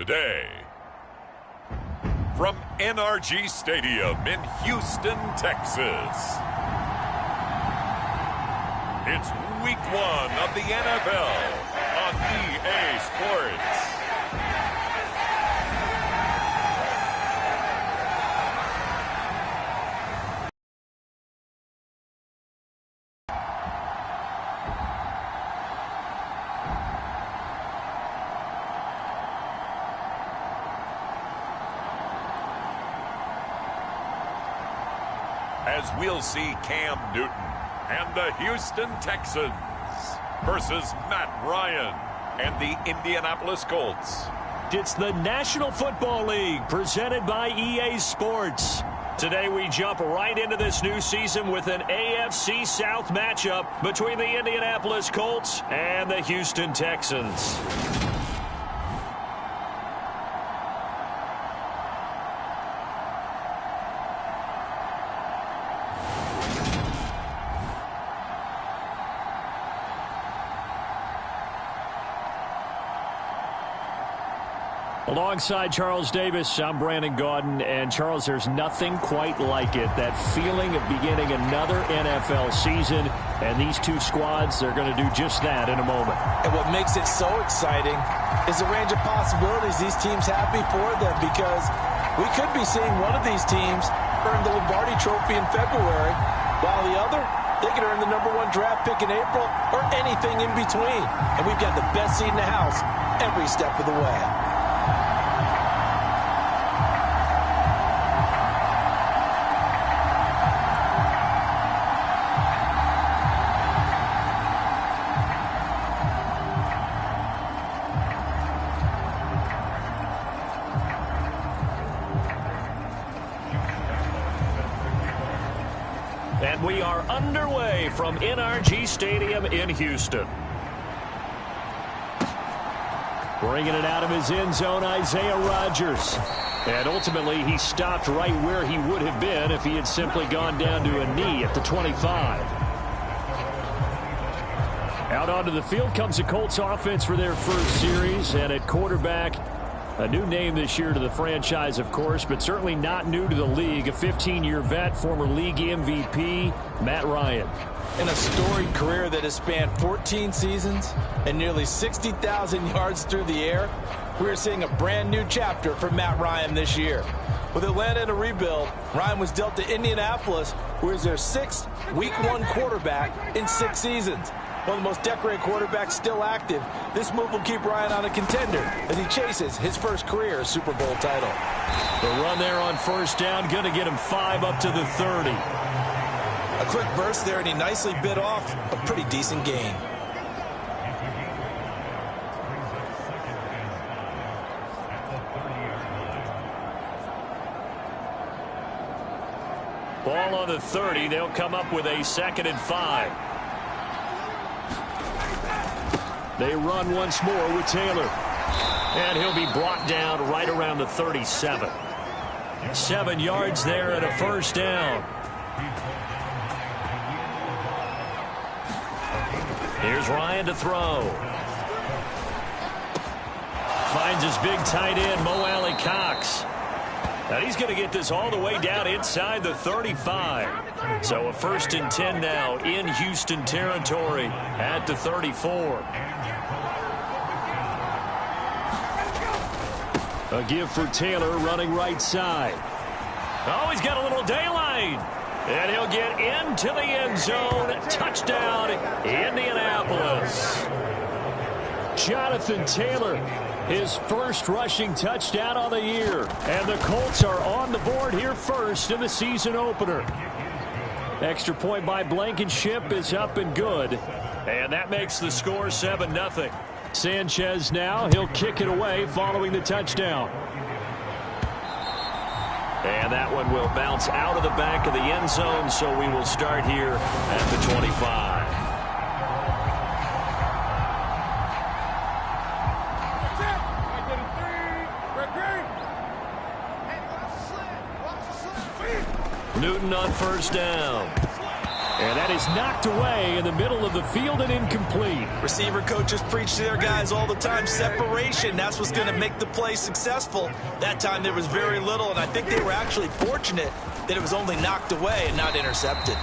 today. From NRG Stadium in Houston, Texas, it's Week 1 of the NFL on EA Sports. As we'll see Cam Newton and the Houston Texans versus Matt Ryan and the Indianapolis Colts. It's the National Football League presented by EA Sports. Today we jump right into this new season with an AFC South matchup between the Indianapolis Colts and the Houston Texans. Alongside Charles Davis, I'm Brandon Gaudin. And, Charles, there's nothing quite like it. That feeling of beginning another NFL season. And these two squads, they're going to do just that in a moment. And what makes it so exciting is the range of possibilities these teams have before them, because we could be seeing one of these teams earn the Lombardi Trophy in February, while the other, they could earn the #1 draft pick in April or anything in between. And we've got the best seat in the house every step of the way. And we are underway from NRG Stadium in Houston. Bringing it out of his end zone, Isaiah Rodgers. And ultimately, he stopped right where he would have been if he had simply gone down to a knee at the 25. Out onto the field comes the Colts offense for their first series. And at quarterback, a new name this year to the franchise, of course, but certainly not new to the league. A 15-year vet, former league MVP, Matt Ryan. In a storied career that has spanned 14 seasons and nearly 60,000 yards through the air, we're seeing a brand new chapter for Matt Ryan this year. With Atlanta in a rebuild, Ryan was dealt to Indianapolis, who is their 6th Week 1 quarterback in 6 seasons. One of the most decorated quarterbacks still active. This move will keep Ryan on a contender as he chases his first career Super Bowl title. The run there on first down, going to get him 5 up to the 30. A quick burst there, and he nicely bit off a pretty decent gain. Ball on the 30. They'll come up with a 2nd and 5. They run once more with Taylor. And he'll be brought down right around the 37. 7 yards there and a first down. Here's Ryan to throw. Finds his big tight end, Mo Alley Cox. Now he's going to get this all the way down inside the 35. So a 1st and 10 now in Houston territory at the 34. A give for Taylor running right side. Oh, he's got a little daylight. And he'll get into the end zone. Touchdown, Indianapolis. Jonathan Taylor, his first rushing touchdown on the year. And the Colts are on the board here first in the season opener. Extra point by Blankenship is up and good. And that makes the score 7-0. Sanchez now, he'll kick it away following the touchdown. And that one will bounce out of the back of the end zone, so we will start here at the 25. Newton on first down. And that is knocked away in the middle of the field and incomplete. Receiver coaches preach to their guys all the time. Separation, that's what's going to make the play successful. That time there was very little, and I think they were actually fortunate that it was only knocked away and not intercepted.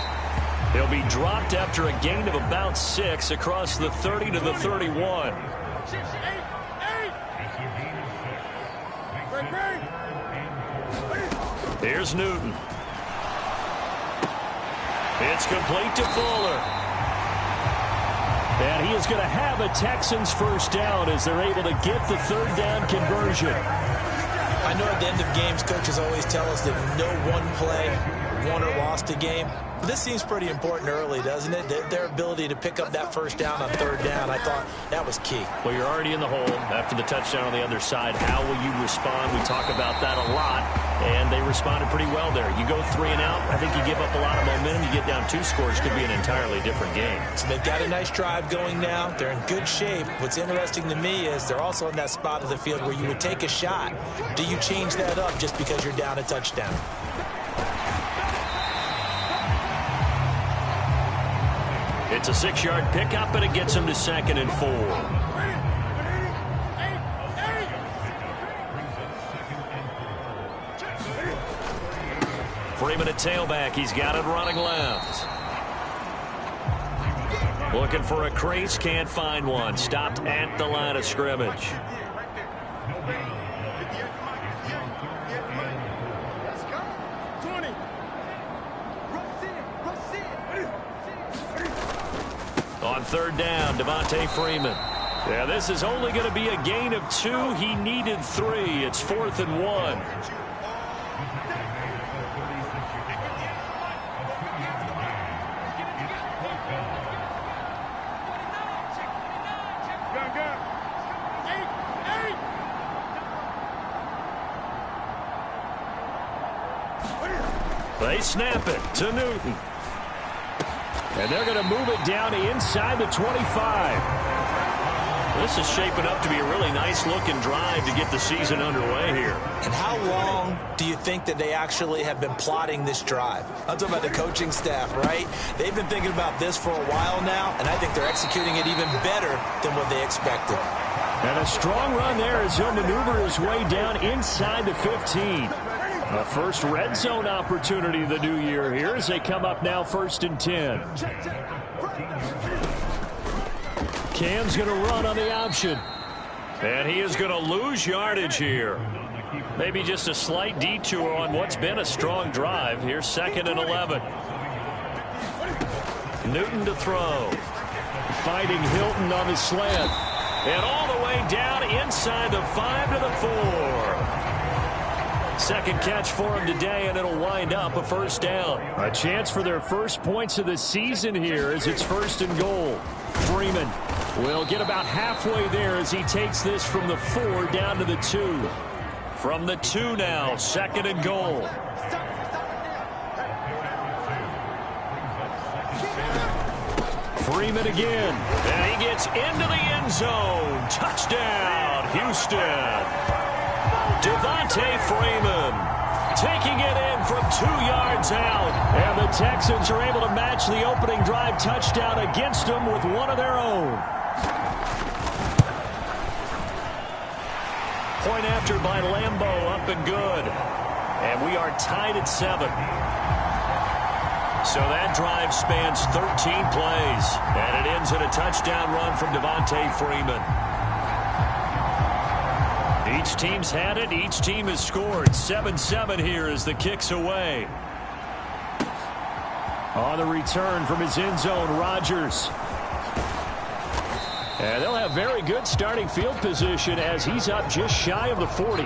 He'll be dropped after a gain of about 6 across the 30 to the 31. Here's Newton. It's complete to Fuller. And he is going to have a Texans first down as they're able to get the third down conversion. I know at the end of games, coaches always tell us that no one play won or lost a game. But this seems pretty important early, doesn't it? Their ability to pick up that first down on third down, I thought that was key. Well, you're already in the hole after the touchdown on the other side. How will you respond? We talk about that a lot, and they responded pretty well there. You go 3 and out, I think you give up a lot of momentum. You get down 2 scores, could be an entirely different game. So they've got a nice drive going now. They're in good shape. What's interesting to me is they're also in that spot of the field where you would take a shot. Do you change that up just because you're down a touchdown? It's a 6-yard pickup, and it gets him to 2nd and 4. Freeman at tailback. He's got it running left. Looking for a crease. Can't find one. Stopped at the line of scrimmage. On third down, Devontae Freeman. Yeah, this is only going to be a gain of 2. He needed 3. It's 4th and 1. They snap it to Newton. And they're going to move it down to inside the 25. This is shaping up to be a really nice-looking drive to get the season underway here. And how long do you think that they actually have been plotting this drive? I'm talking about the coaching staff, right? They've been thinking about this for a while now, and I think they're executing it even better than what they expected. And a strong run there as he'll maneuver his way down inside the 15. The first red zone opportunity of the new year here as they come up now 1st and 10. Cam's going to run on the option. And he is going to lose yardage here. Maybe just a slight detour on what's been a strong drive. Here's 2nd and 11. Newton to throw. Fighting Hilton on the slant. And all the way down inside the 5 to the 4. Second catch for him today, and it'll wind up a first down. A chance for their first points of the season here as it's 1st and goal. Freeman will get about halfway there as he takes this from the 4 down to the 2. From the 2 now, 2nd and goal. Freeman again, and he gets into the end zone. Touchdown, Houston. Devontae Freeman taking it in from 2 yards out. And the Texans are able to match the opening drive touchdown against them with one of their own. Point after by Lambeau, up and good. And we are tied at 7. So that drive spans 13 plays. And it ends in a touchdown run from Devontae Freeman. Each team's had it. Each team has scored. 7-7 here as the kick's away. On the return from his end zone, Rodgers. And they'll have very good starting field position as he's up just shy of the 40.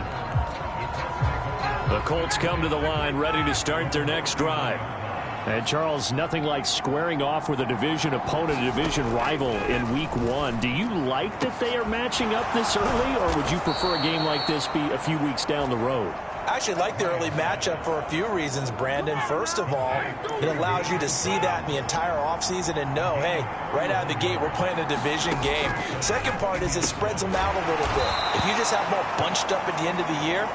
The Colts come to the line ready to start their next drive. And, Charles, nothing like squaring off with a division opponent, a division rival in Week 1. Do you like that they are matching up this early, or would you prefer a game like this be a few weeks down the road? I actually like the early matchup for a few reasons, Brandon. First of all, it allows you to see that in the entire offseason and know, hey, right out of the gate, we're playing a division game. Second part is it spreads them out a little bit. If you just have them all bunched up at the end of the year,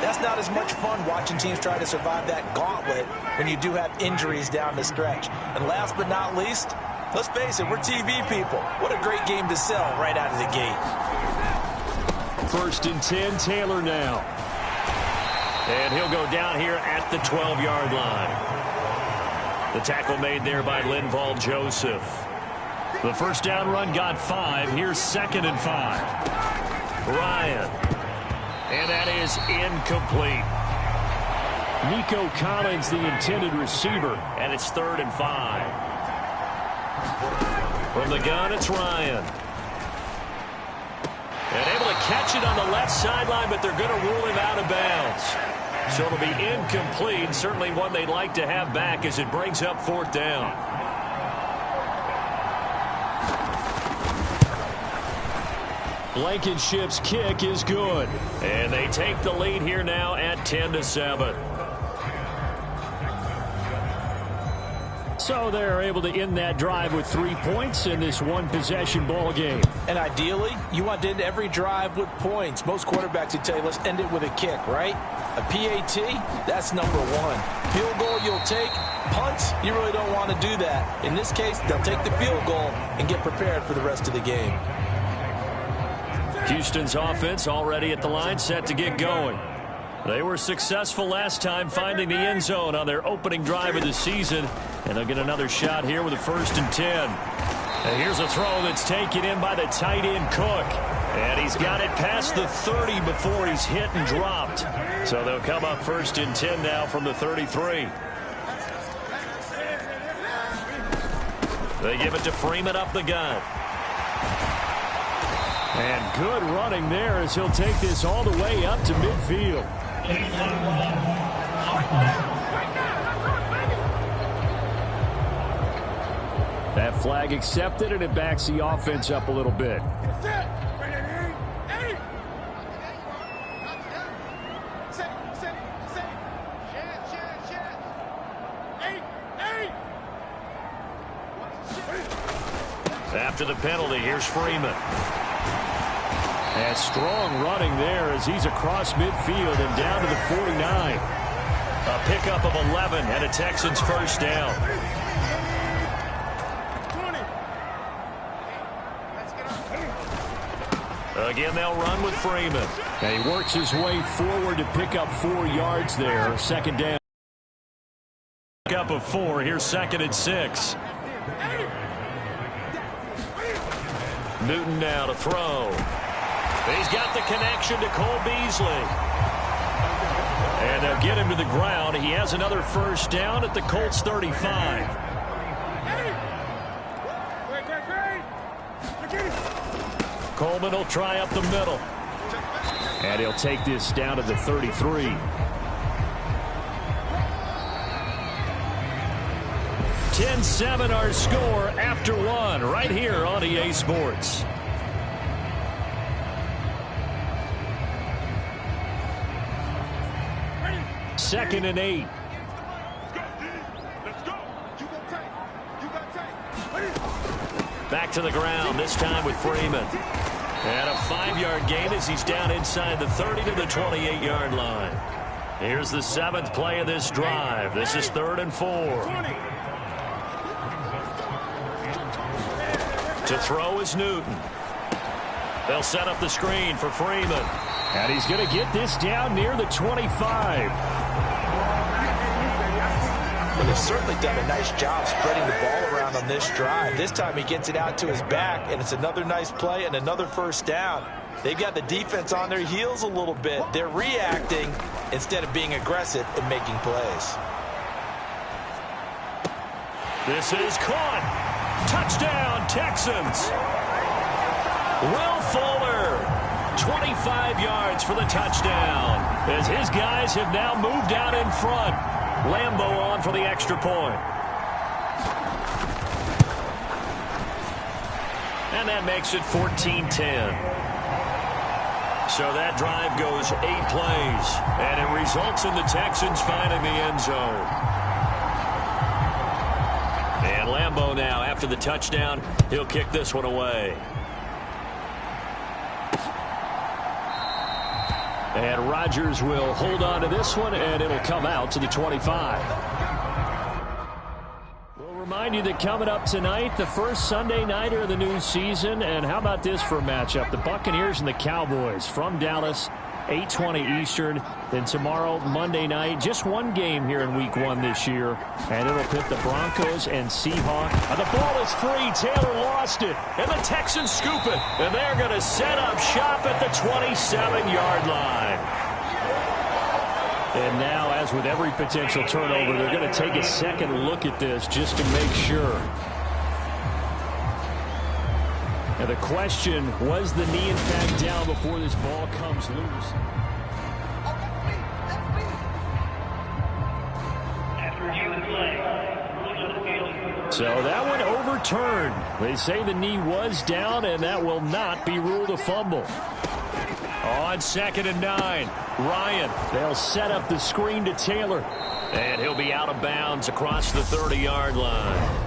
That's not as much fun watching teams try to survive that gauntlet when you do have injuries down the stretch. And last but not least, let's face it, we're TV people. What a great game to sell right out of the gate. 1st and 10, Taylor now. And he'll go down here at the 12-yard line. The tackle made there by Linval Joseph. The first down run got 5. Here's 2nd and 5. Ryan. And that is incomplete. Nico Collins, the intended receiver, and it's 3rd and 5. From the gun, it's Ryan. And able to catch it on the left sideline, but they're going to rule him out of bounds. So it'll be incomplete. Certainly one they'd like to have back as it brings up 4th down. Blankenship's kick is good. And they take the lead here now at 10-7. So they're able to end that drive with 3 points in this one-possession ball game. And ideally, you want to end every drive with points. Most quarterbacks would tell you, let's end it with a kick, right? A PAT, that's number 1. Field goal you'll take. Punts, you really don't want to do that. In this case, they'll take the field goal and get prepared for the rest of the game. Houston's offense already at the line, set to get going. They were successful last time finding the end zone on their opening drive of the season. And they'll get another shot here with a 1st and 10. And here's a throw that's taken in by the tight end Cook. And he's got it past the 30 before he's hit and dropped. So they'll come up 1st and 10 now from the 33. They give it to Freeman up the gun. And good running there as he'll take this all the way up to midfield. That flag accepted, and it backs the offense up a little bit. After the penalty, here's Freeman. And strong running there as he's across midfield and down to the 49. A pickup of 11 and a Texans first down. Again, they'll run with Freeman. And he works his way forward to pick up 4 yards there. 2nd down. Pickup of 4. Here's 2nd and 6. Newton now to throw. He's got the connection to Cole Beasley. And they'll get him to the ground. He has another first down at the Colts 35. Coleman will try up the middle. And he'll take this down to the 33. (10-7) our score after 1 right here on EA Sports. Second and 8. Back to the ground, this time with Freeman. And a 5-yard gain as he's down inside the 30 to the 28-yard line. Here's the 7th play of this drive. This is 3rd and 4. To throw is Newton. They'll set up the screen for Freeman. And he's going to get this down near the 25. Well, they've certainly done a nice job spreading the ball around on this drive. This time he gets it out to his back, and it's another nice play and another first down. They've got the defense on their heels a little bit. They're reacting instead of being aggressive and making plays. This is caught. Touchdown, Texans. Will Fuller, 25 yards for the touchdown, as his guys have now moved out in front. Lambo on for the extra point. And that makes it 14-10. So that drive goes 8 plays, and it results in the Texans finding the end zone. And Lambo now, after the touchdown, he'll kick this one away. And Rodgers will hold on to this one, and it'll come out to the 25. We'll remind you that coming up tonight, the first Sunday nighter of the new season. And how about this for a matchup? The Buccaneers and the Cowboys from Dallas, 8:20 Eastern. Then tomorrow, Monday night, just one game here in Week 1 this year. And it'll pit the Broncos and Seahawks. And the ball is free. Taylor lost it. And the Texans scoop it. And they're going to set up shop at the 27-yard line. And now, as with every potential turnover, they're going to take a second look at this just to make sure. And the question, was the knee in fact down before this ball comes loose? So that one overturned. They say the knee was down, and that will not be ruled a fumble. On 2nd and 9, Ryan. They'll set up the screen to Taylor. And he'll be out of bounds across the 30-yard line.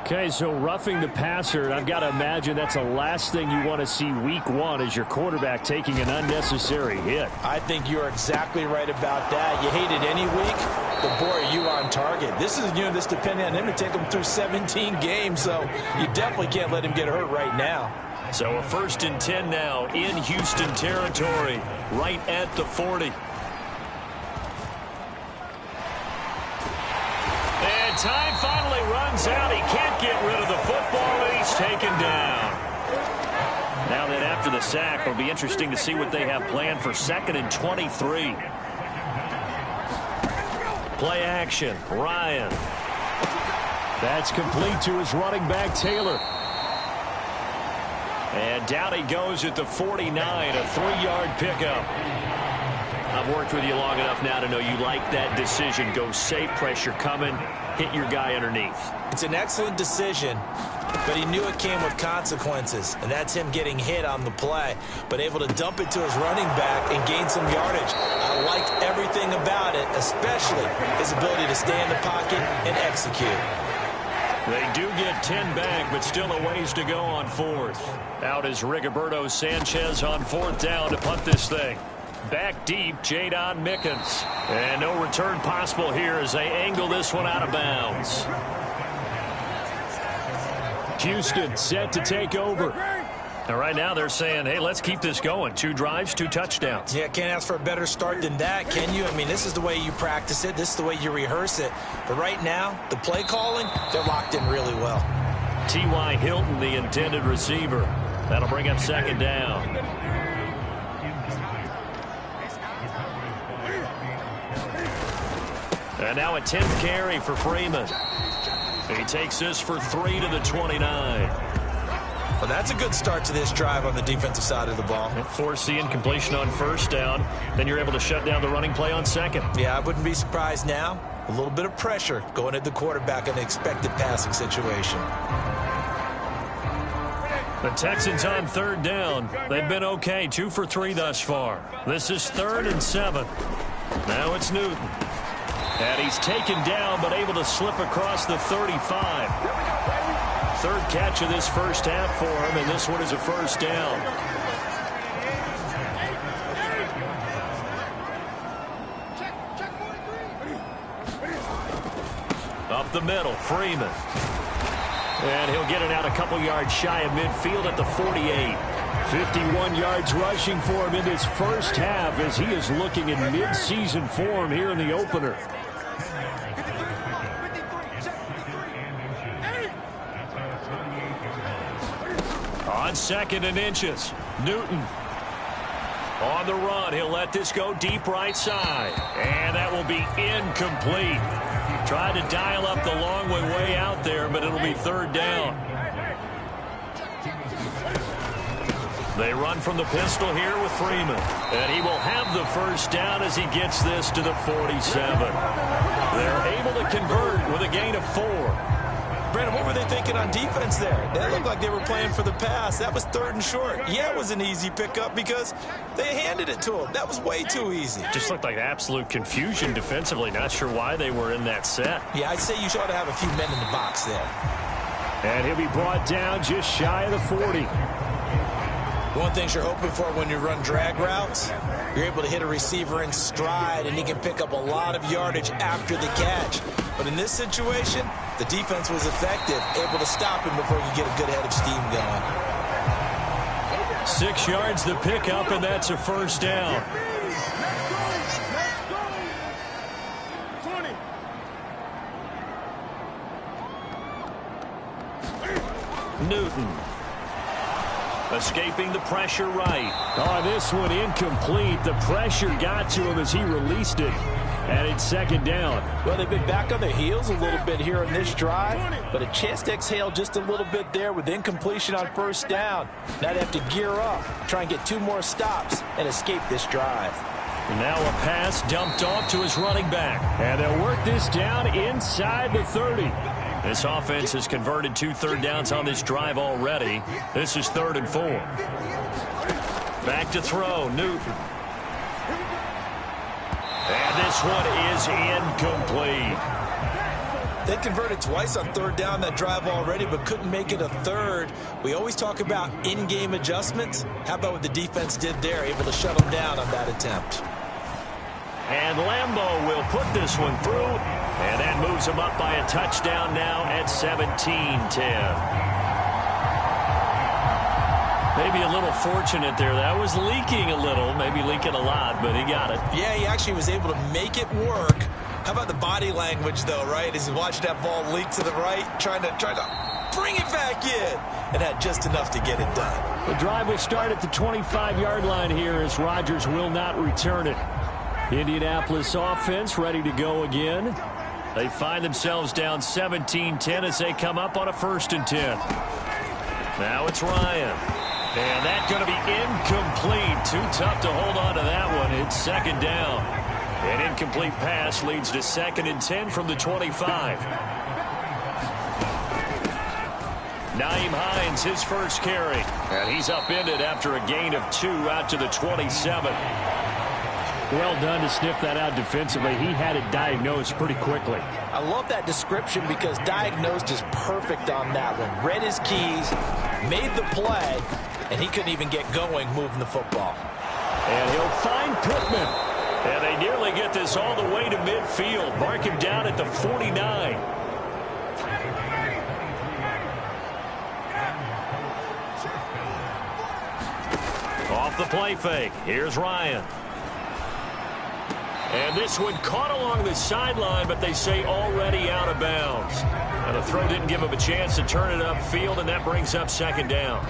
Okay, so roughing the passer, I've got to imagine that's the last thing you want to see Week 1 as your quarterback taking an unnecessary hit. I think you're exactly right about that. You hate it any week, but boy, are you on target. This is a unit that's depending on him to take him through 17 games, so you definitely can't let him get hurt right now. So a 1st and 10 now in Houston territory, right at the 40. And time finally runs out. He can't get rid of the football, and he's taken down. Now then, after the sack, it'll be interesting to see what they have planned for 2nd and 23. Play action, Ryan. That's complete to his running back, Taylor. And down he goes at the 49, a 3-yard pickup. I've worked with you long enough now to know you like that decision. Go safe, pressure coming, hit your guy underneath. It's an excellent decision, but he knew it came with consequences, and that's him getting hit on the play, but able to dump it to his running back and gain some yardage. I liked everything about it, especially his ability to stay in the pocket and execute. They do get 10 back, but still a ways to go on 4th. Out is Rigoberto Sanchez on 4th down to punt this thing. Back deep, Jadon Mickens. And no return possible here as they angle this one out of bounds. Houston set to take over. And right now they're saying, hey, let's keep this going. 2 drives, 2 touchdowns. Yeah, can't ask for a better start than that, can you? I mean, this is the way you practice it. This is the way you rehearse it. But right now, the play calling, they're locked in really well. T.Y. Hilton, the intended receiver. That'll bring up 2nd down. And now a 10th carry for Freeman. He takes this for 3 to the 29. Well, that's a good start to this drive on the defensive side of the ball. Force the incompletion on 1st down. Then you're able to shut down the running play on 2nd. Yeah, I wouldn't be surprised now. A little bit of pressure going at the quarterback in the expected passing situation. The Texans on 3rd down. They've been okay, 2 for 3 thus far. This is 3rd and 7. Now it's Newton. And he's taken down, but able to slip across the 35. 3rd catch of this first half for him, and this one is a 1st down. Up the middle, Freeman. And he'll get it out a couple yards shy of midfield at the 48. 51 yards rushing for him in this first half as he is looking in mid-season form here in the opener. On 2nd and inches, Newton. On the run, he'll let this go deep right side. And that will be incomplete. Tried to dial up the long way out there, but it'll be 3rd down. They run from the pistol here with Freeman. And he will have the 1st down as he gets this to the 47. They're able to convert with a gain of 4. Brandon, what were they thinking on defense there? That looked like they were playing for the pass. That was 3rd and short. Yeah, it was an easy pickup because they handed it to him. That was way too easy. Just looked like absolute confusion defensively. Not sure why they were in that set. Yeah, I'd say you ought to have a few men in the box there. And he'll be brought down just shy of the 40. One thing you're hoping for when you run drag routes, you're able to hit a receiver in stride, and he can pick up a lot of yardage after the catch. But in this situation, the defense was effective, able to stop him before you get a good head of steam going. 6 yards the pickup, and that's a first down. Newton. Escaping the pressure right. Oh, this one incomplete. The pressure got to him as he released it. And it's 2nd down. Well, they've been back on their heels a little bit here in this drive, but a chance to exhale just a little bit there with incompletion on 1st down. Now they have to gear up, try and get 2 more stops, and escape this drive. Now a pass dumped off to his running back. And they'll work this down inside the 30. This offense has converted 2 third downs on this drive already. This is 3rd and 4. Back to throw, Newton. And this one is incomplete. They converted twice on 3rd down that drive already, but couldn't make it a 3rd. We always talk about in-game adjustments. How about what the defense did there, able to shut them down on that attempt. And Lambeau will put this one through, and that moves him up by a touchdown now at 17-10. Maybe a little fortunate there. That was leaking a little, maybe leaking a lot, but he got it. Yeah, he actually was able to make it work. How about the body language, though, right? As he watched that ball leak to the right, trying to bring it back in, and had just enough to get it done. The drive will start at the 25-yard line here as Rodgers will not return it. Indianapolis offense ready to go again. They find themselves down 17-10 as they come up on a 1st and 10. Now it's Ryan. And that's going to be incomplete. Too tough to hold on to that one. It's 2nd down. An incomplete pass leads to 2nd and 10 from the 25. Nyheim Hines, his first carry. And he's upended after a gain of 2 out to the 27. Well done to sniff that out defensively. He had it diagnosed pretty quickly. I love that description because diagnosed is perfect on that one. Read his keys, made the play, and he couldn't even get going moving the football. And he'll find Pittman. And they nearly get this all the way to midfield. Mark him down at the 49. Off the play fake. Here's Ryan. And this one caught along the sideline, but they say already out of bounds. And the throw didn't give him a chance to turn it upfield, and that brings up 2nd down.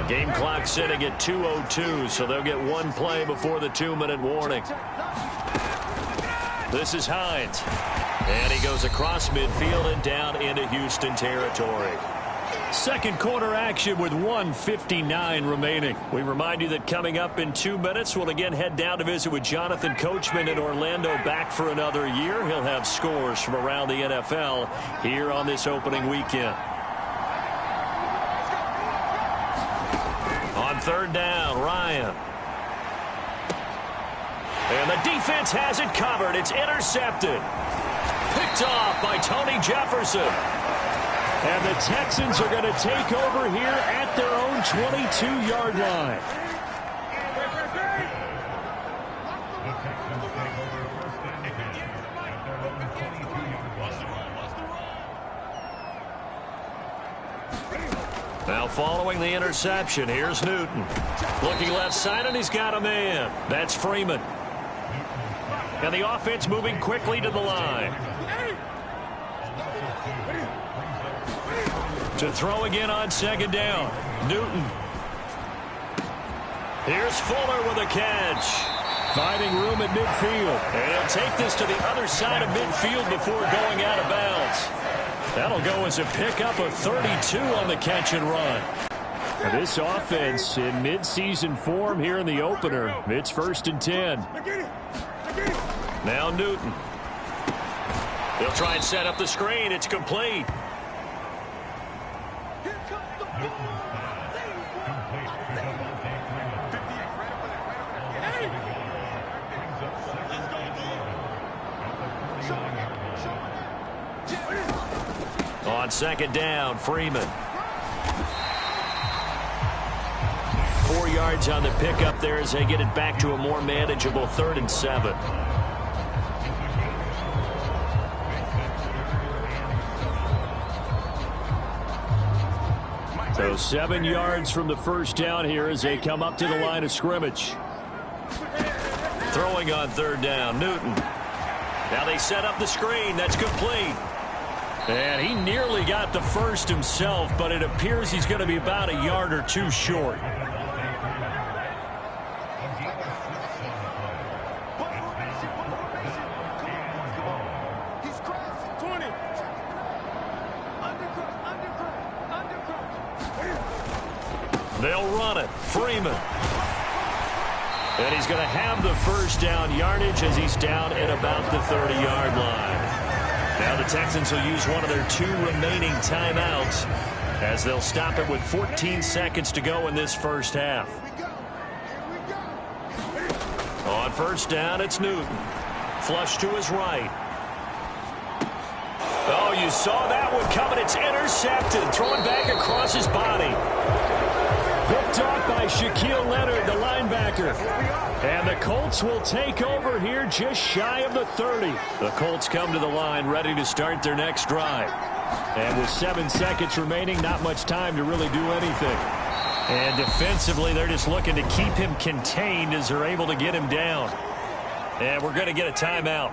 The game clock sitting at 2:02, so they'll get 1 play before the 2-minute warning. This is Hines. And he goes across midfield and down into Houston territory. Second quarter action with 1:59 remaining. We remind you that coming up in 2 minutes, we'll again head down to visit with Jonathan Coachman in Orlando, back for another year. He'll have scores from around the NFL here on this opening weekend. On 3rd down, Ryan. And the defense has it covered. It's intercepted. Picked off by Tony Jefferson. And the Texans are going to take over here at their own 22-yard line. Now following the interception, here's Newton. Looking left side, and he's got a man. That's Freeman. And the offense moving quickly to the line. To throw again on 2nd down. Newton. Here's Fuller with a catch. Finding room at midfield. And he'll take this to the other side of midfield before going out of bounds. That'll go as a pickup of 32 on the catch and run. And this offense in midseason form here in the opener. It's 1st and 10. Now Newton. He'll try and set up the screen. It's complete. On second down, Freeman. 4 yards on the pickup there as they get it back to a more manageable 3rd and 7. So 7 yards from the first down here as they come up to the line of scrimmage. Throwing on 3rd down, Newton. Now they set up the screen. That's complete. And he nearly got the first himself, but it appears he's going to be about a yard or 2 short. They'll run it. Freeman. And he's going to have the first down yardage as he's down at about the 30-yard line. Now the Texans will use one of their 2 remaining timeouts as they'll stop it with 14 seconds to go in this first half. On first down, it's Newton. Flush to his right. Oh, you saw that one coming. It's intercepted. Thrown back across his body. Picked off by Shaquille Leonard, the linebacker. And the Colts will take over here just shy of the 30. The Colts come to the line ready to start their next drive. And with 7 seconds remaining, not much time to really do anything. And defensively, they're just looking to keep him contained as they're able to get him down. And we're going to get a timeout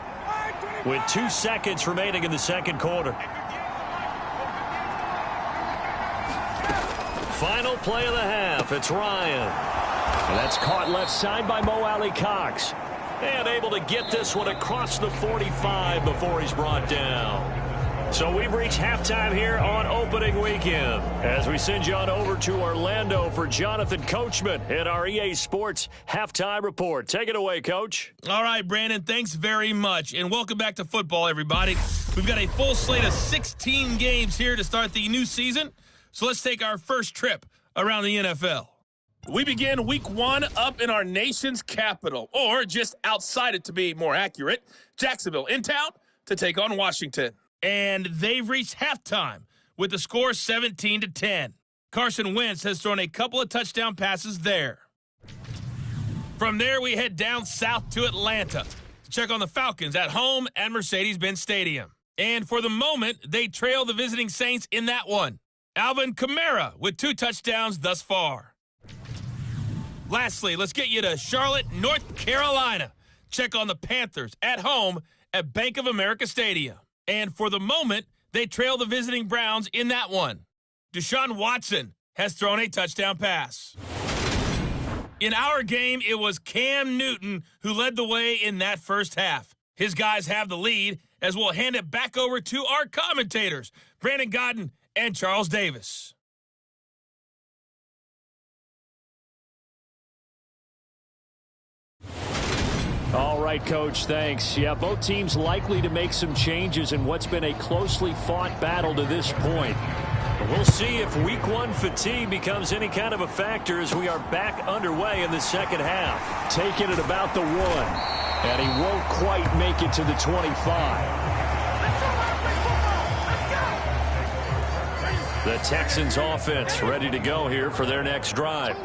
with 2 seconds remaining in the second quarter. Final play of the half. It's Ryan. And that's caught left side by Mo Alley-Cox. And able to get this one across the 45 before he's brought down. So we've reached halftime here on opening weekend as we send you on over to Orlando for Jonathan Coachman at our EA Sports Halftime Report. Take it away, Coach. All right, Brandon, thanks very much. And welcome back to football, everybody. We've got a full slate of 16 games here to start the new season. So let's take our first trip around the NFL. We begin week 1 up in our nation's capital, or just outside it to be more accurate, Jacksonville in town to take on Washington. And they've reached halftime with the score 17-10. Carson Wentz has thrown a couple of touchdown passes there. From there, we head down south to Atlanta to check on the Falcons at home at Mercedes-Benz Stadium. And for the moment, they trail the visiting Saints in that one. Alvin Kamara with 2 touchdowns thus far. Lastly, let's get you to Charlotte, North Carolina. Check on the Panthers at home at Bank of America Stadium. And for the moment, they trail the visiting Browns in that one. Deshaun Watson has thrown a touchdown pass. In our game, it was Cam Newton who led the way in that first half. His guys have the lead as we'll hand it back over to our commentators, Brandon Godden and Charles Davis. All right, Coach, thanks. Yeah, both teams likely to make some changes in what's been a closely fought battle to this point. But we'll see if week 1 fatigue becomes any kind of a factor as we are back underway in the second half. Taking it about the 1, and he won't quite make it to the 25. The Texans offense ready to go here for their next drive.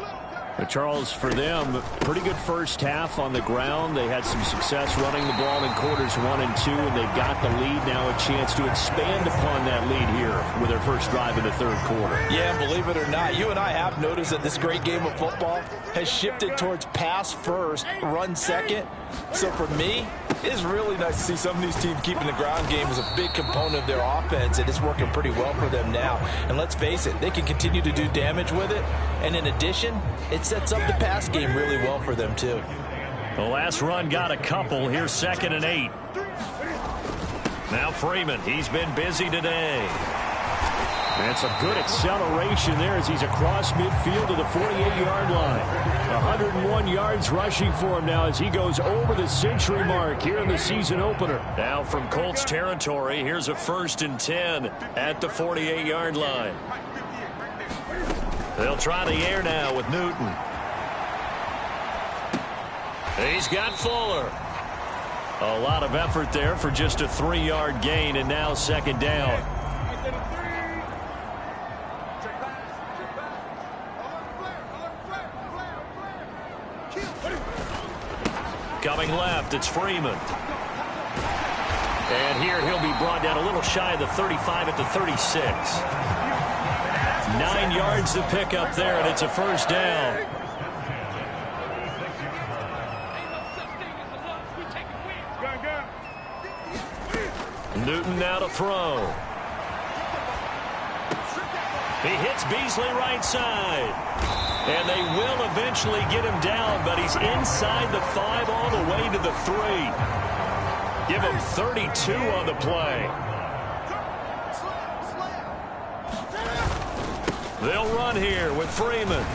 But Charles, for them, pretty good first half on the ground. They had some success running the ball in quarters 1 and 2, and they've got the lead now, a chance to expand upon that lead here with their first drive in the third quarter. Yeah, believe it or not, you and I have noticed that this great game of football has shifted towards pass first, run second. So for me, it's really nice to see some of these teams keeping the ground game as a big component of their offense, and it's working pretty well for them now. And let's face it, they can continue to do damage with it. And in addition, it sets up the pass game really well for them, too. The last run got a couple. Here's 2nd and 8. Now Freeman, he's been busy today. That's a good acceleration there as he's across midfield to the 48-yard line. 101 yards rushing for him now as he goes over the century mark here in the season opener. Now from Colts territory, here's a 1st and 10 at the 48-yard line. They'll try the air now with Newton. He's got Fuller. A lot of effort there for just a 3-yard gain, and now second down. Coming left, it's Freeman. And here he'll be brought down a little shy of the 35 at the 36. 9 yards to pick up there, and it's a first down. Newton now to throw. He hits Beasley right side. And they will eventually get him down, but he's inside the 5 all the way to the 3. Give him 32 on the play. They'll run here with Freeman.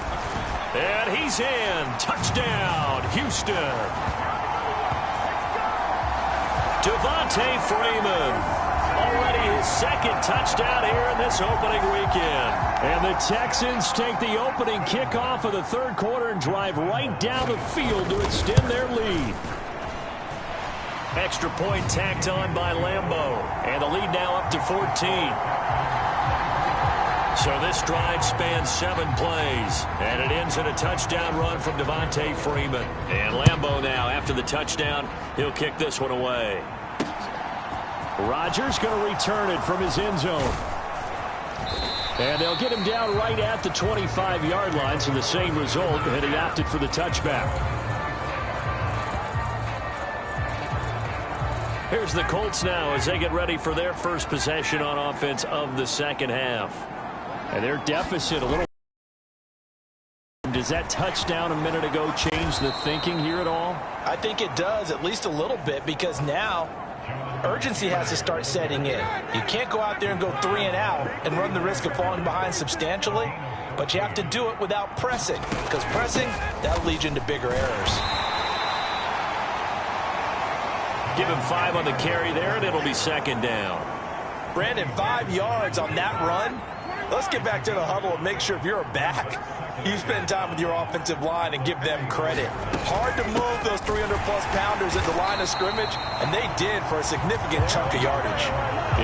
And he's in. Touchdown, Houston. Devontae Freeman. Already his second touchdown here in this opening weekend. And the Texans take the opening kickoff of the third quarter and drive right down the field to extend their lead. Extra point tacked on by Lambeau. And the lead now up to 14. So this drive spans 7 plays. And it ends in a touchdown run from Devontae Freeman. And Lambeau now, after the touchdown, he'll kick this one away. Rodgers going to return it from his end zone. And they'll get him down right at the 25-yard line, so the same result, and he opted for the touchback. Here's the Colts now as they get ready for their first possession on offense of the second half. And their deficit a little. Does that touchdown a minute ago change the thinking here at all? I think it does, at least a little bit, because now urgency has to start setting in. You can't go out there and go 3 and out and run the risk of falling behind substantially, but you have to do it without pressing, because pressing, that'll lead you into bigger errors. Give him 5 on the carry there, and it'll be second down. Brandon, 5 yards on that run. Let's get back to the huddle and make sure if you're a back, you spend time with your offensive line and give them credit. Hard to move those 300-plus pounders at the line of scrimmage, and they did for a significant chunk of yardage.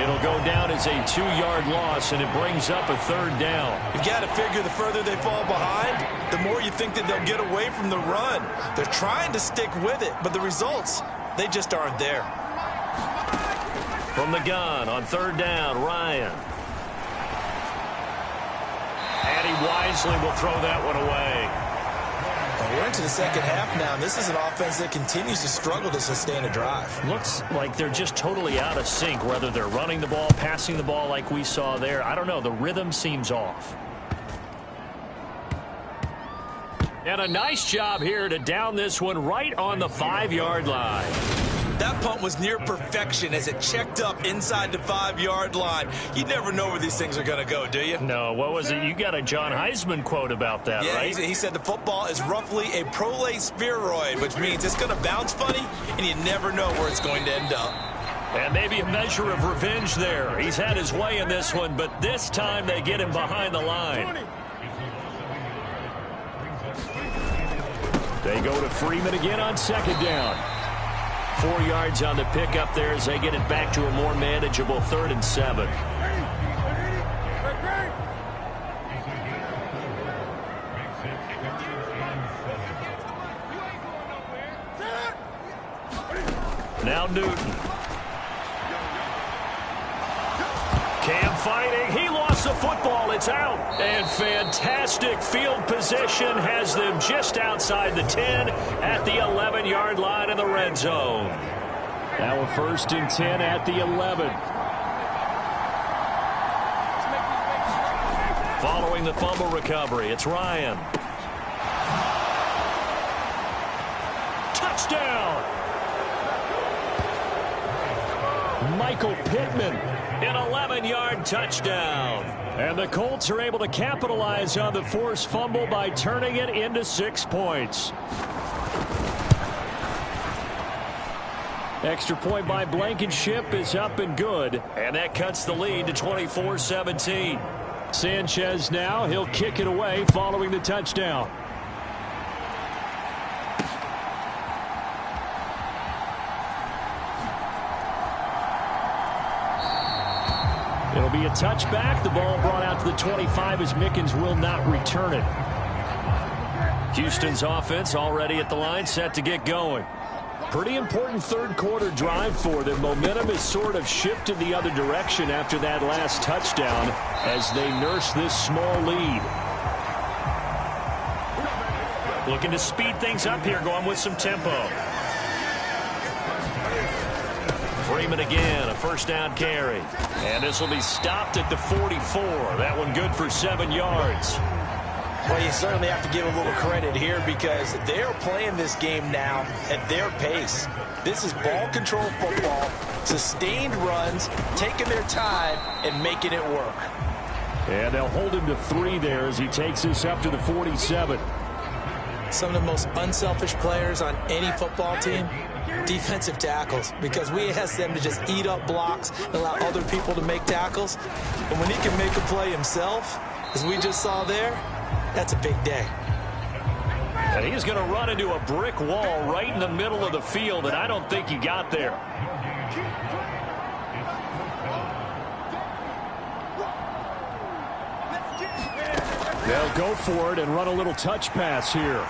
It'll go down as a 2-yard loss, and it brings up a third down. You've got to figure the further they fall behind, the more you think that they'll get away from the run. They're trying to stick with it, but the results, they just aren't there. From the gun on third down, Ryan. And he wisely will throw that one away. Well, we're into the second half now, and this is an offense that continues to struggle to sustain a drive. Looks like they're just totally out of sync, whether they're running the ball, passing the ball like we saw there. I don't know. The rhythm seems off. And a nice job here to down this one right on the 5-yard line. That punt was near perfection as it checked up inside the 5-yard line. You never know where these things are going to go, do you? No, what was it? You got a John Heisman quote about that, right? He said the football is roughly a prolate spheroid, which means it's going to bounce funny, and you never know where it's going to end up. And maybe a measure of revenge there. He's had his way in this one, but this time they get him behind the line. They go to Freeman again on second down. 4 yards on the pickup there as they get it back to a more manageable 3rd and 7. Now Newton. Cam fighting. He lost the football. It's out. And fantastic field position has them just outside the 10 at the 11-yard line in the red zone. Now a 1st and 10 at the 11. Following the fumble recovery, it's Ryan. Touchdown! Michael Pittman. An 11-yard touchdown. And the Colts are able to capitalize on the forced fumble by turning it into 6 points. Extra point by Blankenship is up and good. And that cuts the lead to 24-17. Sanchez now, he'll kick it away following the touchdown. It'll be a touchback. The ball brought out to the 25 as Mickens will not return it. Houston's offense already at the line, set to get going. Pretty important third quarter drive for them. Momentum has sort of shifted the other direction after that last touchdown as they nurse this small lead. Looking to speed things up here, going with some tempo. Freeman again, a first down carry. And this will be stopped at the 44. That one good for 7 yards. Well, you certainly have to give a little credit here because they're playing this game now at their pace. This is ball control football, sustained runs, taking their time and making it work. And they'll hold him to 3 there as he takes this up to the 47. Some of the most unselfish players on any football team, defensive tackles, because we ask them to just eat up blocks and allow other people to make tackles. But when he can make a play himself, as we just saw there, that's a big day. And he's going to run into a brick wall right in the middle of the field, and I don't think he got there. They'll go for it and run a little touch pass here.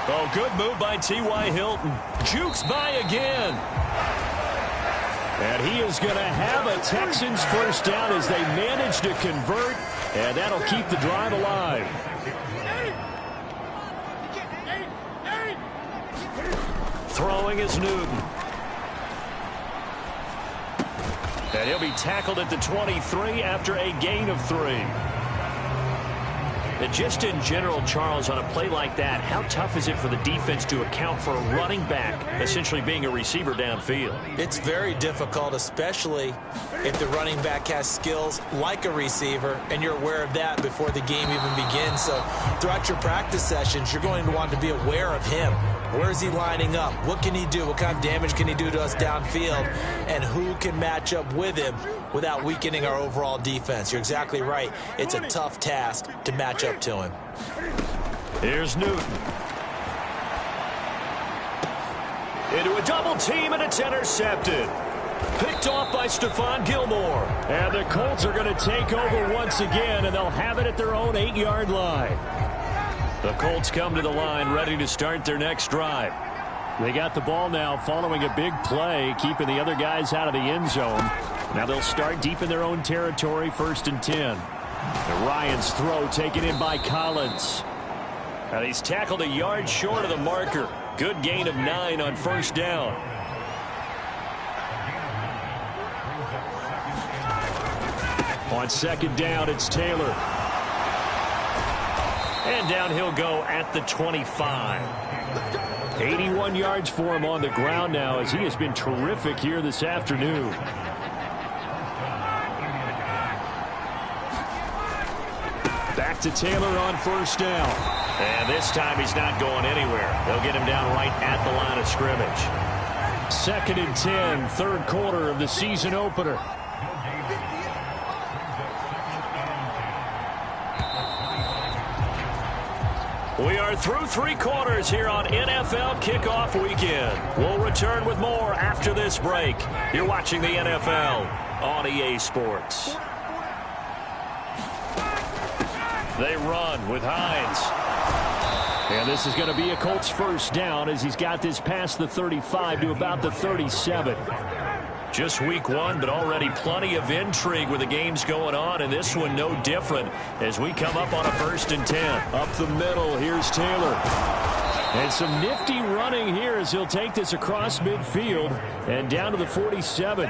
Oh, good move by T.Y. Hilton. Jukes by again. And he is going to have a Texans first down as they manage to convert, and that'll keep the drive alive. Throwing is Newton. And he'll be tackled at the 23 after a gain of 3. And just in general, Charles, on a play like that, how tough is it for the defense to account for a running back essentially being a receiver downfield? It's very difficult, especially if the running back has skills like a receiver, and you're aware of that before the game even begins. So throughout your practice sessions, you're going to want to be aware of him. Where is he lining up? What can he do? What kind of damage can he do to us downfield? And who can match up with him without weakening our overall defense? You're exactly right. It's a tough task to match up to him. Here's Newton. Into a double team, and it's intercepted. Picked off by Stephon Gilmore. And the Colts are going to take over once again, and they'll have it at their own 8-yard line. The Colts come to the line ready to start their next drive. They got the ball now following a big play, keeping the other guys out of the end zone. Now they'll start deep in their own territory, 1st and 10. And Ryan's throw taken in by Collins. And he's tackled a yard short of the marker. Good gain of 9 on 1st down. On 2nd down, it's Taylor. And down he'll go at the 25. 81 yards for him on the ground now as he has been terrific here this afternoon. Back to Taylor on 1st down. And this time he's not going anywhere. They'll get him down right at the line of scrimmage. 2nd and 10, 3rd quarter of the season opener. We are through 3 quarters here on NFL Kickoff Weekend. We'll return with more after this break. You're watching the NFL on EA Sports. They run with Hines. And this is going to be a Colts first down as he's got this past the 35 to about the 37. Just week 1, but already plenty of intrigue with the games going on, and this one no different as we come up on a 1st and 10. Up the middle, here's Taylor. And some nifty running here as he'll take this across midfield and down to the 47.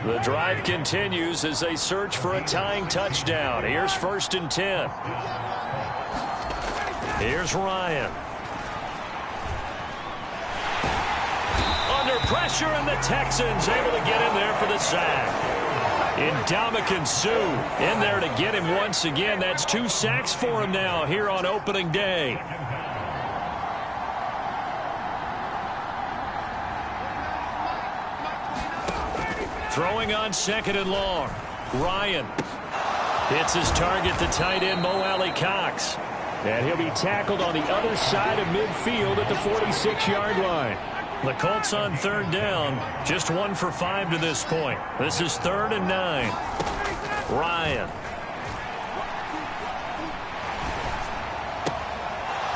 The drive continues as they search for a tying touchdown. Here's 1st and 10. Here's Ryan. Under pressure, and the Texans able to get in there for the sack. Ndamukong Suh in there to get him once again. That's 2 sacks for him now here on opening day. Throwing on 2nd and long. Ryan. Hits his target, the tight end, Mo Alley Cox. And he'll be tackled on the other side of midfield at the 46-yard line. The Colts on third down, just 1 for 5 to this point. This is 3rd and 9. Ryan.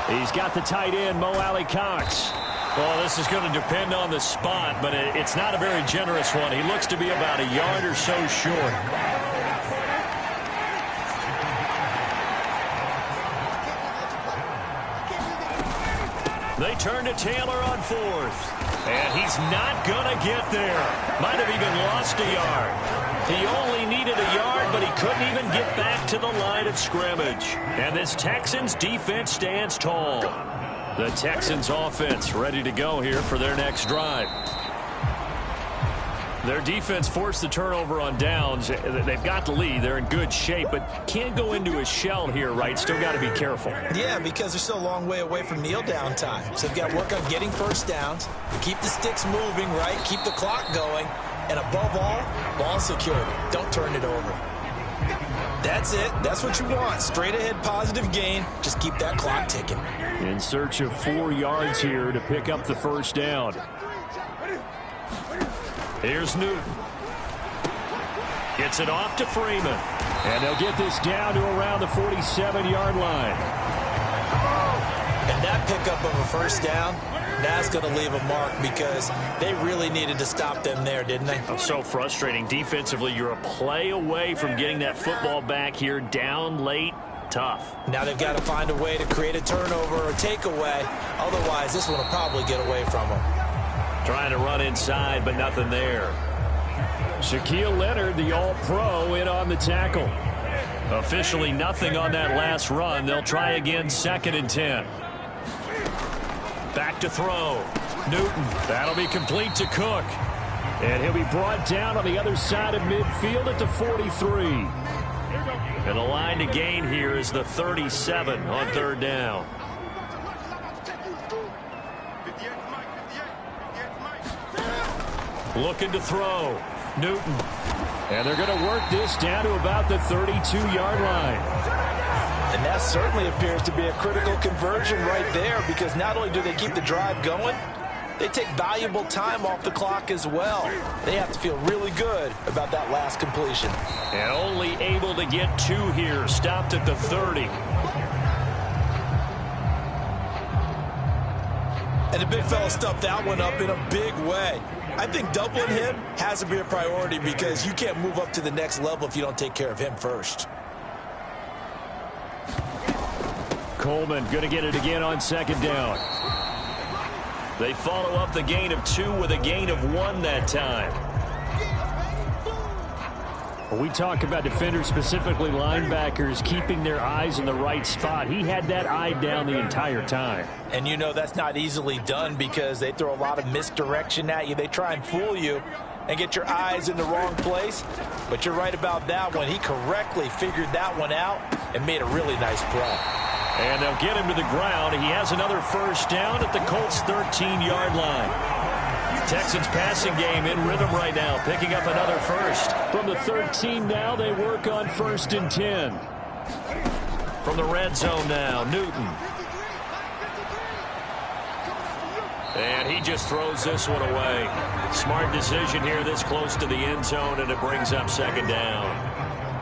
He's got the tight end, Mo Alley Cox. Well, this is going to depend on the spot, but it's not a very generous one. He looks to be about a yard or so short. They turn to Taylor on 4th. And he's not going to get there. Might have even lost a yard. He only needed a yard, but he couldn't even get back to the line of scrimmage. And this Texans defense stands tall. The Texans offense ready to go here for their next drive. Their defense forced the turnover on downs. They've got the lead. They're in good shape, but can't go into a shell here, right? Still got to be careful. Yeah, because they're still a long way away from kneel down time. So they've got to work on getting first downs, keep the sticks moving, right? Keep the clock going. And above all, ball security. Don't turn it over. That's it. That's what you want. Straight ahead positive gain. Just keep that clock ticking. In search of 4 yards here to pick up the first down. Here's Newton. Gets it off to Freeman. And they'll get this down to around the 47-yard line. And that pickup of a first down, that's going to leave a mark because they really needed to stop them there, didn't they? Oh, so frustrating. Defensively, you're a play away from getting that football back here down late. Tough. Now they've got to find a way to create a turnover or takeaway. Otherwise, this one will probably get away from them. Trying to run inside, but nothing there. Shaquille Leonard, the All-Pro, in on the tackle. Officially nothing on that last run. They'll try again, 2nd and 10. Back to throw. Newton. That'll be complete to Cook. And he'll be brought down on the other side of midfield at the 43. And the line to gain here is the 37 on 3rd down. Looking to throw. Newton. And they're going to work this down to about the 32-yard line. And that certainly appears to be a critical conversion right there because not only do they keep the drive going, they take valuable time off the clock as well. They have to feel really good about that last completion. And only able to get 2 here. Stopped at the 30. And the big fella stuffed that one up in a big way. I think doubling him has to be a priority because you can't move up to the next level if you don't take care of him first. Coleman going to get it again on 2nd down. They follow up the gain of 2 with a gain of 1 that time. We talk about defenders, specifically linebackers, keeping their eyes in the right spot. He had that eye down the entire time. And you know that's not easily done because they throw a lot of misdirection at you. They try and fool you and get your eyes in the wrong place. But you're right about that one. He correctly figured that one out and made a really nice play. And they'll get him to the ground. He has another first down at the Colts' 13-yard line. Texans passing game in rhythm right now, picking up another first. From the 13 now, they work on 1st and 10. From the red zone now, Newton. And he just throws this one away. Smart decision here this close to the end zone, and it brings up 2nd down.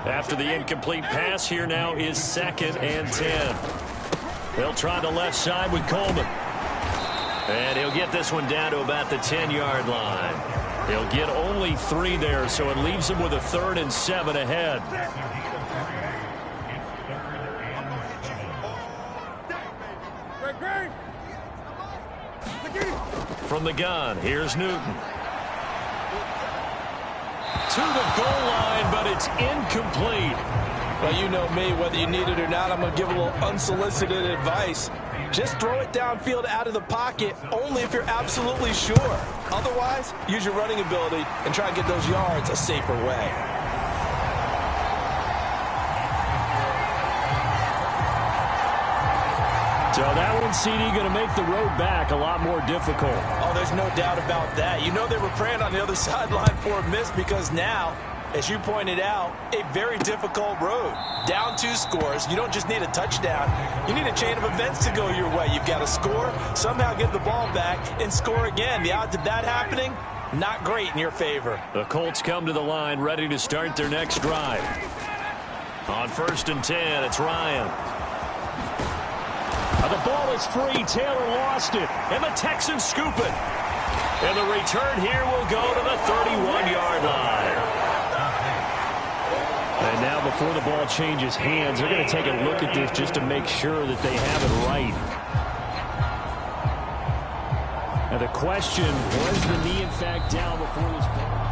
After the incomplete pass, here now is 2nd and 10. They'll try the left side with Coleman. And he'll get this one down to about the 10-yard line. He'll get only 3 there, so it leaves him with a 3rd and 7 ahead. From the gun, here's Newton. To the goal line, but it's incomplete. Well, you know me, whether you need it or not, I'm going to give a little unsolicited advice. Just throw it downfield out of the pocket only if you're absolutely sure. Otherwise, use your running ability and try and get those yards a safer way. So that one, CD, going to make the road back a lot more difficult. Oh, there's no doubt about that. You know they were praying on the other sideline for a miss because now as you pointed out, a very difficult road. Down 2 scores. You don't just need a touchdown. You need a chain of events to go your way. You've got to score, somehow get the ball back, and score again. The odds of that happening, not great in your favor. The Colts come to the line ready to start their next drive. On 1st and 10, it's Ryan. The ball is free. Taylor lost it, and the Texans scoop it. And the return here will go to the 31-yard line. And now before the ball changes hands, they're going to take a look at this just to make sure that they have it right. And the question, was the knee in fact down before this ball?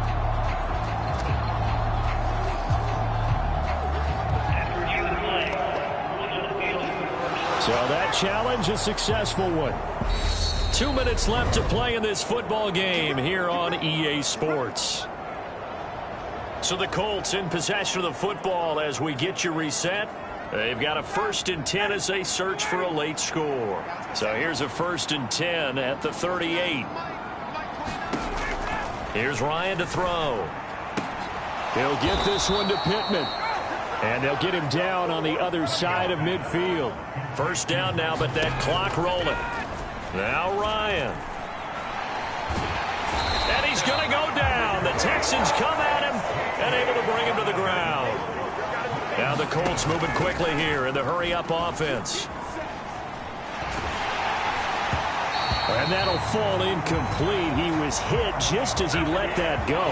So that challenge, a successful one. 2 minutes left to play in this football game here on EA Sports. So the Colts in possession of the football as we get you reset. They've got a 1st and 10 as they search for a late score. So here's a 1st and 10 at the 38. Here's Ryan to throw. He'll get this one to Pittman. And they'll get him down on the other side of midfield. 1st down now, but that clock rolling. Now Ryan. And he's going to go down. The Texans come at him and able to bring him to the ground. Now the Colts moving quickly here in the hurry-up offense. And that'll fall incomplete. He was hit just as he let that go.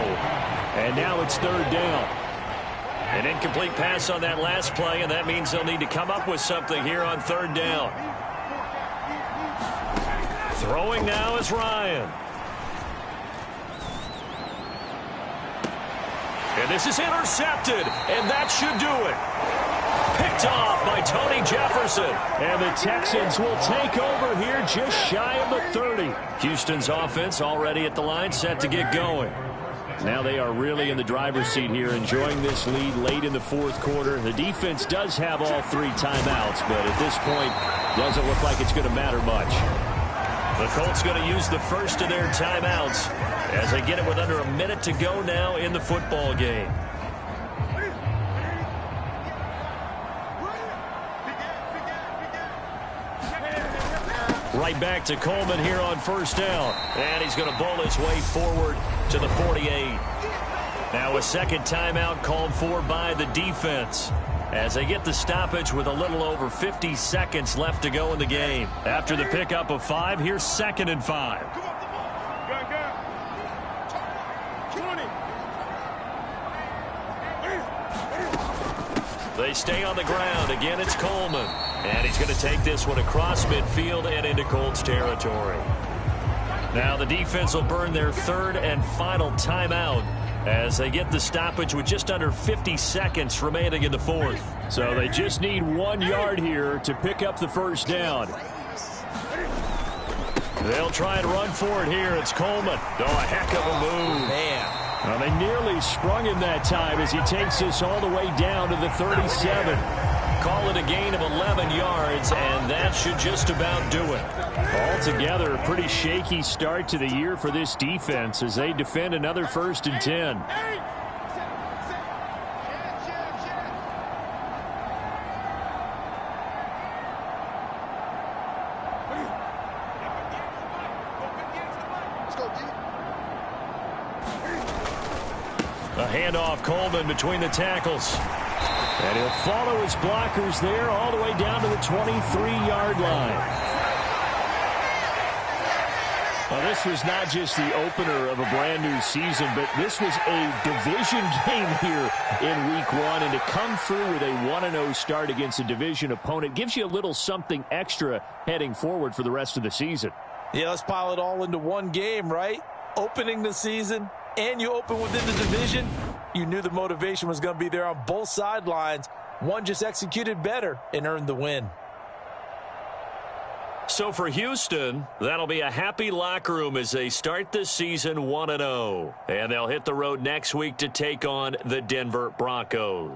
And now it's 3rd down. An incomplete pass on that last play, and that means they'll need to come up with something here on 3rd down. Throwing now is Ryan. And this is intercepted, and that should do it. Picked off by Tony Jefferson. And the Texans will take over here just shy of the 30. Houston's offense already at the line, set to get going. Now they are really in the driver's seat here, enjoying this lead late in the 4th quarter. The defense does have all 3 timeouts, but at this point, doesn't look like it's going to matter much. The Colts going to use the first of their timeouts as they get it with under a minute to go now in the football game. Right back to Coleman here on 1st down. And he's going to bowl his way forward to the 48. Now a 2nd timeout called for by the defense as they get the stoppage with a little over 50 seconds left to go in the game. After the pickup of 5, here's 2nd and 5. They stay on the ground. Again, it's Coleman. And he's going to take this one across midfield and into Colts territory. Now the defense will burn their 3rd and final timeout as they get the stoppage with just under 50 seconds remaining in the 4th. So they just need 1 yard here to pick up the 1st down. They'll try and run for it here. It's Coleman. Oh, a heck of a move. Man. Well, they nearly sprung him that time as he takes this all the way down to the 37. Call it a gain of 11 yards, and that should just about do it. Altogether, a pretty shaky start to the year for this defense as they defend another 1st and 10. A handoff, Coleman between the tackles. And he'll follow his blockers there all the way down to the 23-yard line. Well, this was not just the opener of a brand new season, but this was a division game here in week 1. And to come through with a 1-0 start against a division opponent gives you a little something extra heading forward for the rest of the season. Yeah, let's pile it all into one game, right? Opening the season, and you open within the division. You knew the motivation was going to be there on both sidelines. One just executed better and earned the win. So for Houston, that'll be a happy locker room as they start this season 1-0. And they'll hit the road next week to take on the Denver Broncos.